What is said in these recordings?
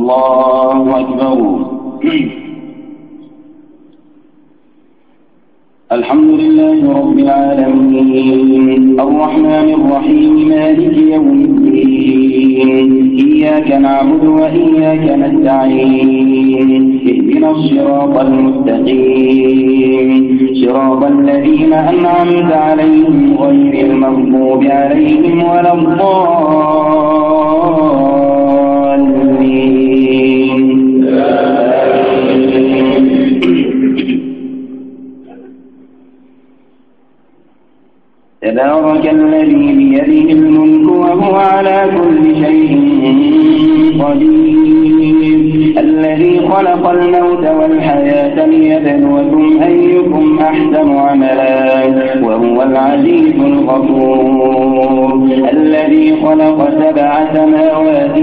الله أكبر. الحمد لله رب العالمين الرحمن الرحيم مالك يوم الدين إياك نعبد وإياك نستعين اهدنا الصراط المستقيم صراط الذين أنعمت عليهم غير المغضوب عليهم ولا الضالين. تبارك الذي بيده الملك وهو على كل شيء قدير الذي خلق الموت والحياة ليبلوكم أيكم أحسن عملا وهو العزيز الغفور الذي خلق 7 سماوات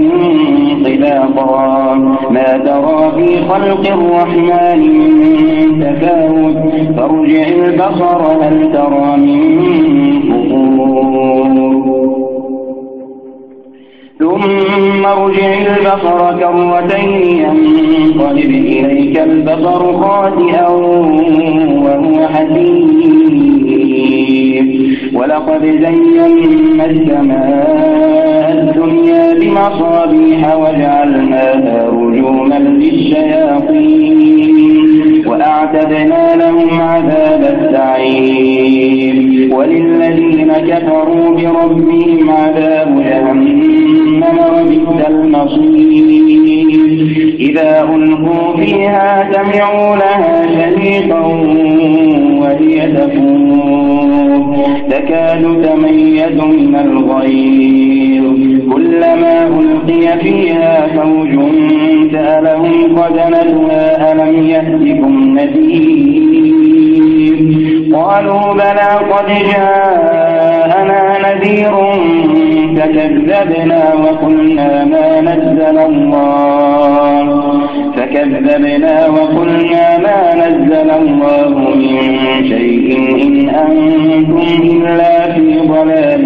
طباقا ما ترى في خلق الرحمن من تفاوت فارجع البصر هل ترى من ثم ارجع البصر كرتين ينقلب إليك البصر خاسئا وهو حسير ولقد زينا السماء الدنيا بمصابيح وجعلناها رجوما للشياطين وأعتدنا لهم عذاب السعير وللذين كفروا بربهم عذاب جهنم وبئس المصير إذا ألقوا فيها سمعوا لها شهيقا وهي تفور تكاد تميز من الغيظ كلما ألقي فيها فوج سألهم خزنتها ألم يأتكم نذير قالوا بلى قد جاءنا نذير فكذبنا وقلنا ما نزل الله من شيء إن أنتم إلا في ضلال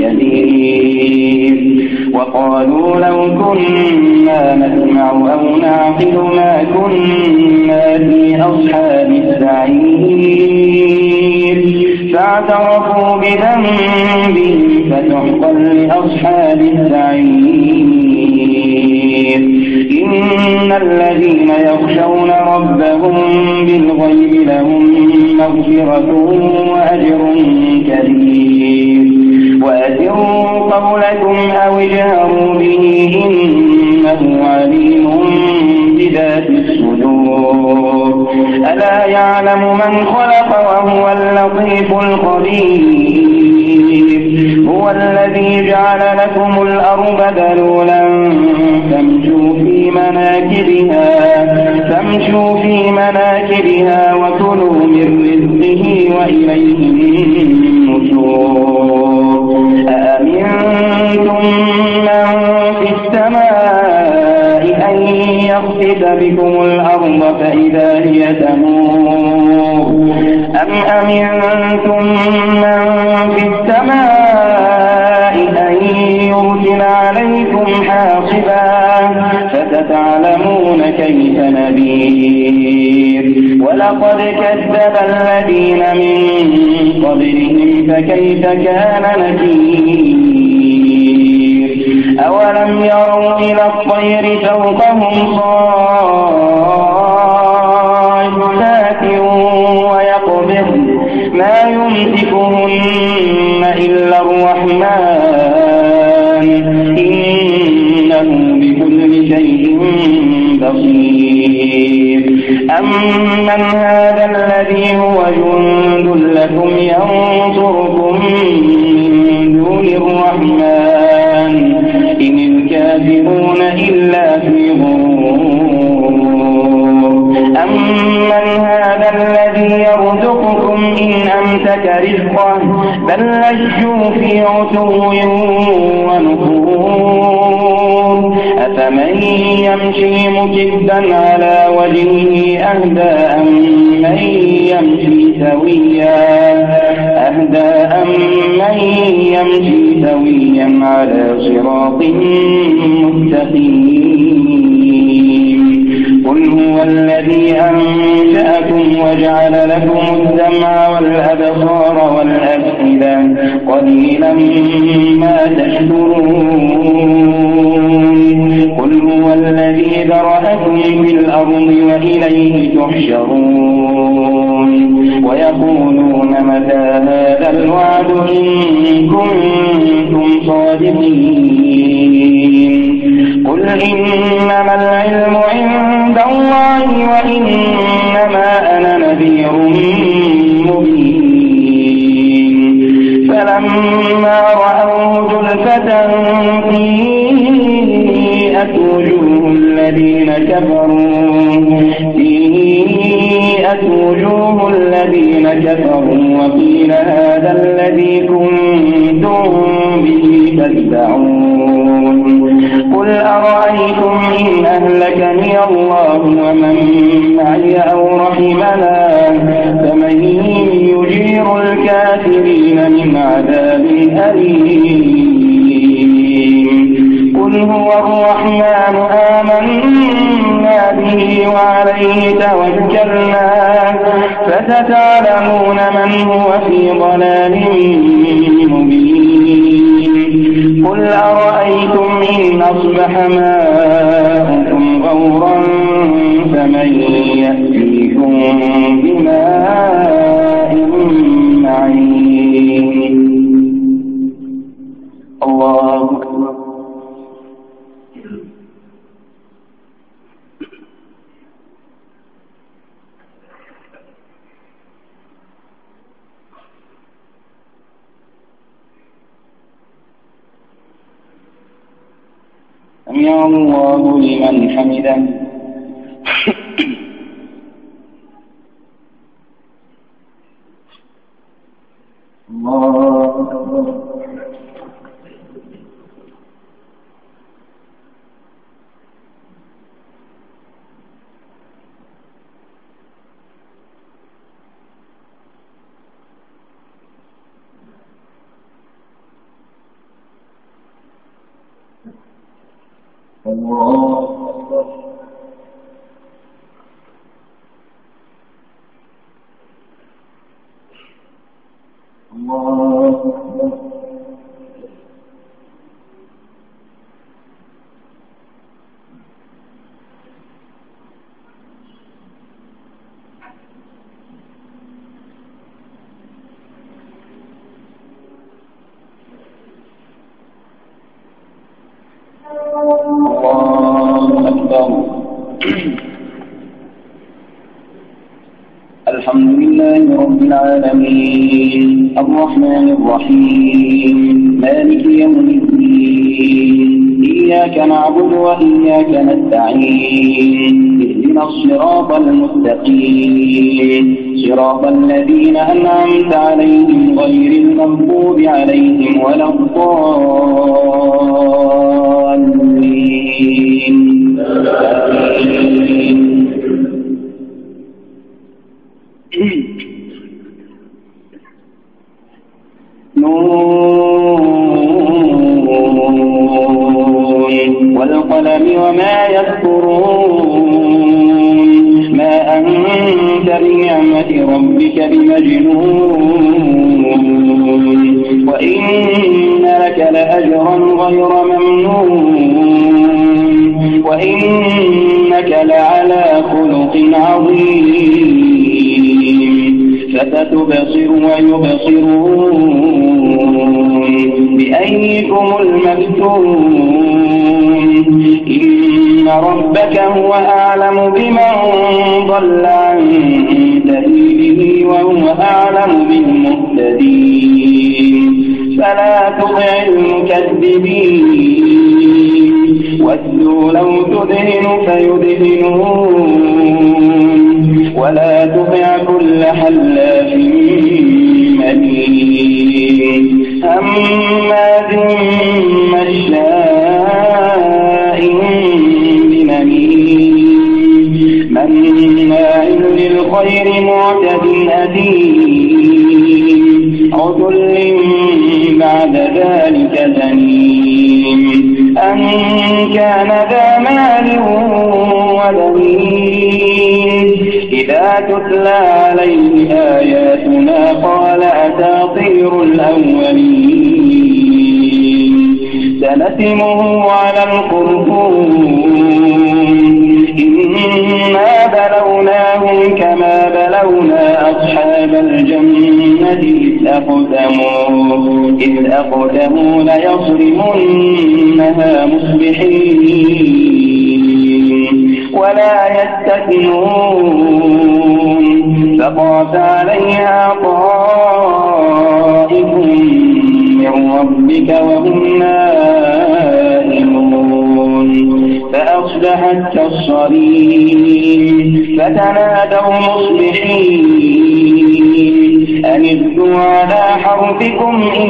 كبير وقالوا لو كنا نسمع أو نعقل ما كنا في أصحاب السعير فاعترفوا بذنبهم فسحقا لأصحاب السعير إن الذين يخشون ربهم بالغيب لهم مغفرة وأجر كبير وأسروا قولكم أو اجهروا به إنه عليم بذات الصدور ألا يعلم من خلق وهو اللطيف الخبير هو الذي جعل لكم الأرض ذلولا فامشوا في مناكبها وكلوا من رزقه وإليه النشور أأمنتم من في السماء أن يخسف بكم الأرض فإذا هي تمور أم أمنتم من في السماء أن يرسل عليكم حاصبا فستعلمون كيف نذير ولقد كذب الذين من قبلهم فكيف كان نكير أولم يروا إلى الطير فوقهم صافات ويقبضن ما يمسكهن إلا الرحمن إنه بكل شيء بصير أمن هذا الذي هو جند لكم ينصركم من دون الرحمن إن الكافرون إلا في غرور أمن هذا الذي يرزقكم إن أمسك رزقه بل لجوا في عتو ونفور فمن يمشي مكبا على وجهه أهدى أمن يمشي سويا على صراط مستقيم. قل هو الذي أنشأكم وجعل لكم السمع والأبصار والأفئدة قليلا ما تشكرون. قل هو الذي ذرأكم في الأرض وإليه تحشرون. ويقولون متى هذا الوعد إن كنتم صادقين. قل إنما العلم عند الله وإنما أنا نذير مبين. فلما رأوه زلفة سيئت وجوه الذين كفروا وقيل هذا الذي كنتم به تدعون. قل أرأيتم إن أهلكني الله ومن معي أو رحمنا فمن يجير الكافرين من عذاب أليم. قل هو الرحمن آمنا به وعليه توكلنا فستعلمون من هو في ضلال مبين. قل أرأيتم إن أصبح ماؤكم غورا فمن يأتيكم بماء معين. الله أكبر. سمع الله لمن حمده. الله أكبر. الحمد لله رب العالمين الرحمن الرحيم مالك يوم الدين إياك نعبد وإياك نستعين اهدنا الصراط المستقيم صراط الذين أنعمت عليهم غير المغضوب عليهم ولا الضالين. والقلم وما يسطرون ما أنت بنعمة ربك بمجنون وإن لك لأجرا غير ممنون وإنك لعلى خلق عظيم فستبصر ويبصرون بأيكم المفتون إن ربك هو أعلم بمن ضل عن سبيله وهو أعلم بالمهتدين فلا تطع المكذبين ودوا لو تدهن فيدهنون ولا تطع كل حلاف مهين هماز مشاء مناع للخير معتد أثيم عتل بعد ذلك زنيم أن كان ذا مال وبنين إذا تتلى عليه آياتنا قال أساطير الأولين سنسمه على الخرطوم إنا بلوناهم كما بلونا أصحاب الجنة إذ أقدموا ليصرمنها مصبحين ولا يستثنون فطاف عليها طائف من ربك وهم نائمون فأصبحت كالصريم فتنادوا مصبحين أن اغدوا على حرثكم إن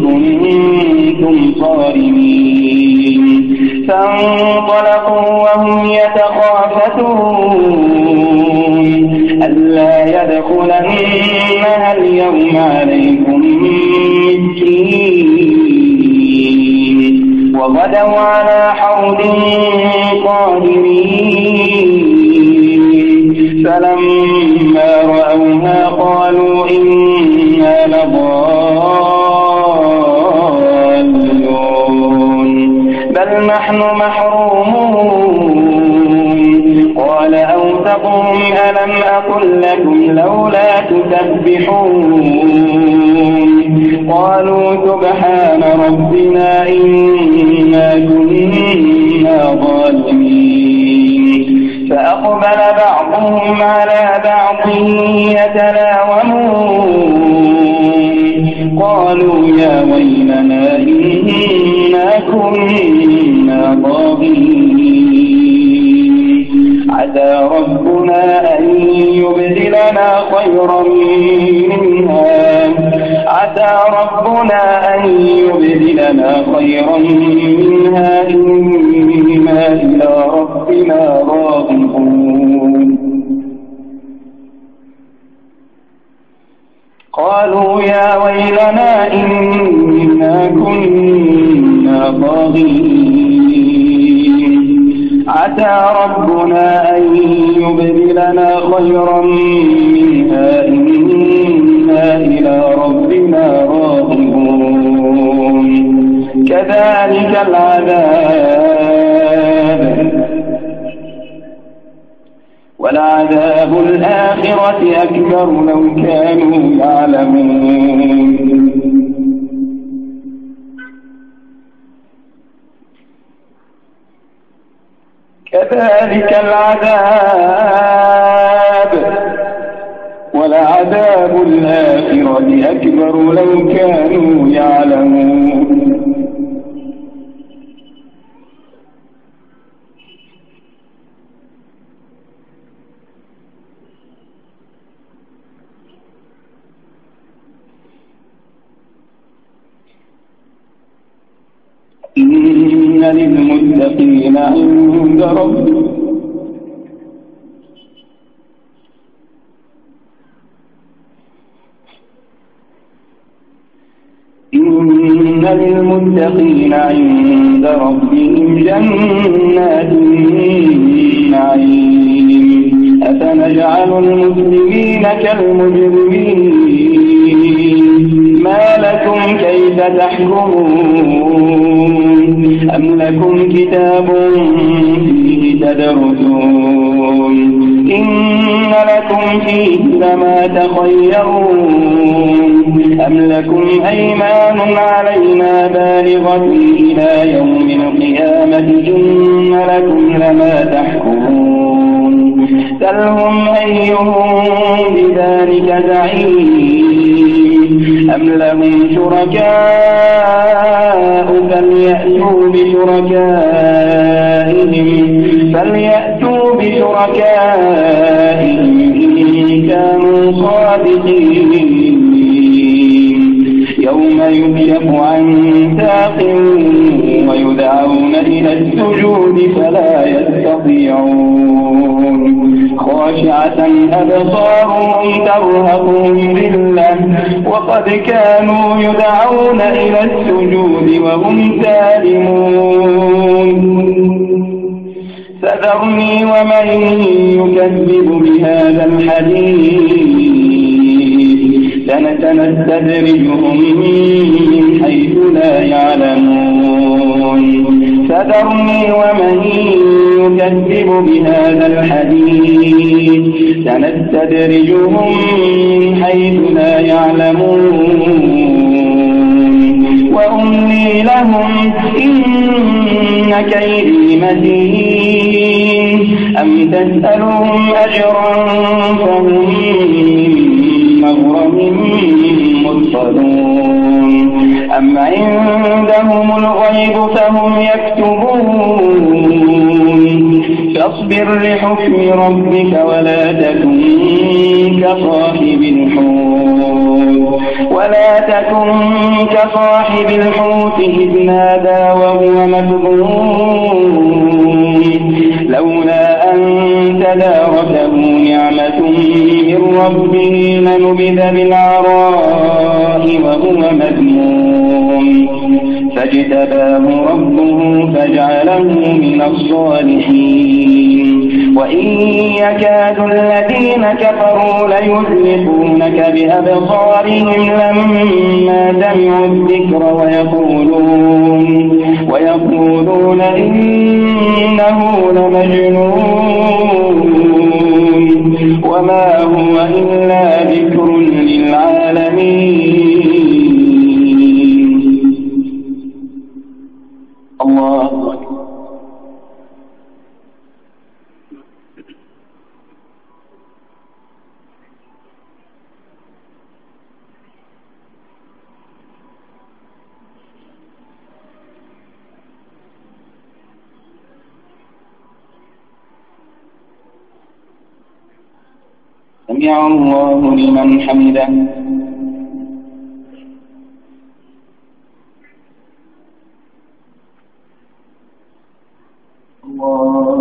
كنتم صارمين فانطلقوا وهم يتخافتون ألا يدخلنها اليوم عليكم مسكين وغدوا على حرد قادرين فلما رأوها قالوا إنا لضالون بل نحن محرومون قال أوثقهم ألم أقل لكم لولا تسبحون قالوا سبحان ربنا إنا كنا ظالمين فأقبل بعضهم على بعض يتلاومون قالوا يا ويلنا إنا كنا طاغين عسى ربنا أن يبدلنا خيرا منها إنا إلى ربنا راغبون قالوا يا ويلنا إنا كنا طاغين عسى ربنا أن يبدلنا خيرا منها إنا إلى ربنا راغبون كذلك العذاب ولعذاب الآخرة أكبر لو كانوا يعلمون كذلك العذاب ولعذاب الآخرة أكبر لو كانوا يعلمون إن للمتقين عند ربهم جنات النعيم أفنجعل المسلمين كالمجرمين ما لكم كيف تحكمون أم لكم كتاب فيه تدرسون إن لكم فيه لما تخيرون أم لكم أيمان علينا بالغة إلى يوم القيامة إن لكم لما تحكمون سلهم أيهم بذلك زعيم أم لهم شركاء فليأتوا بشركائهم إن كانوا صادقين يوم يكشف عن ساق ويدعون إلى السجود فلا يستطيعون خاشعة أبصارهم ترهقهم ذلة وقد كانوا يدعون إلى السجود وهم سالمون فذرني ومن يكذب بهذا الحديث سنستدرجهم من حيث لا يعلمون فذرني ومن يكذب بهذا الحديث سنستدرجهم من حيث لا يعلمون وأملي لهم إن كيدي متين أم تسألهم أجرا فهم من مغرم مثقلون أم عندهم الغيب فهم يكتبون فاصبر لحكم ربك ولا تكن كصاحب الحوت إذ نادى وهو مكظوم لولا أن تداركه نعمة من ربه لنبذ بالعراء وهو مذموم فاجتباه ربه فجعله من الصالحين وإن يكاد الذين كفروا ليزلقونك بأبصارهم لما سمعوا الذكر ويقولون إنه لمجنون وما هو إلا ذكر للعالمين. الله أكبر. سمع الله لمن حمده. الله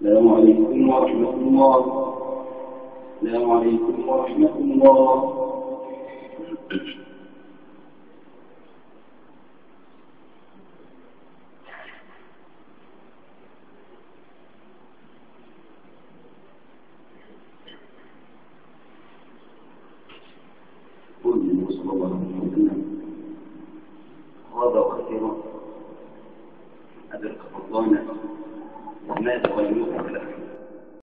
السلام عليكم ورحمة الله. السلام عليكم ورحمة الله.